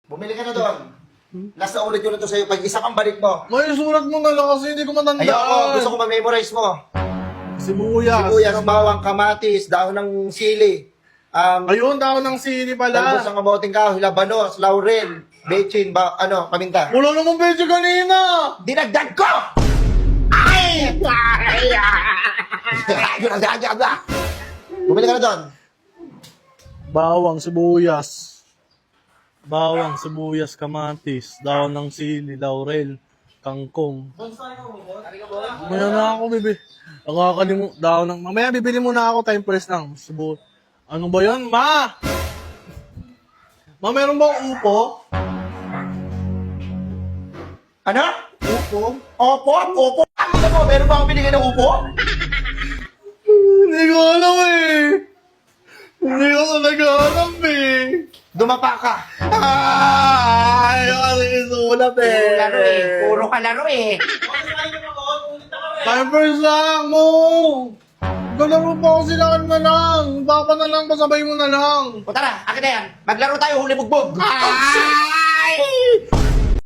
Bumili ka na doon. Last na ulit ko na to sa'yo. Pag isa kang balik mo. May sulat mo na lang kasi hindi ko matandaan. Ayoko, gusto ko ma-memorize mo. Sibuyas. Sibuyas, bawang, kamatis, daon ng sili. Ayun, daon ng sili Talbos pala. ng kamoting kahoy, labanos, laurel, bechin, paminta. Wala namang medyo kanina. Dinagdag ko! Ay! Bumili ka na doon. Bawang, sibuyas, kamatis, daon ng sili, laurel, kangkong. Mamaya na ako, bebe. Nakakalimutan, daon ng... Mamaya, bibili muna ako, time press lang. Ano ba yun, ma? Ma, meron bang upo? Ano? Upo? Opo? Opo? Ano mo? Meron ba akong binigay ng upo? Hindi ko alam eh. Hindi ko talaga alam eh. Dumapa ka. Ay, kasi isulat eh. Puro ka laro eh. Time press lang, mo. Galaro pa ako sila na lang. Papa na lang, pasabay mo na lang. O tara, akin na yan. Maglaro tayo huli bugbog. Ay!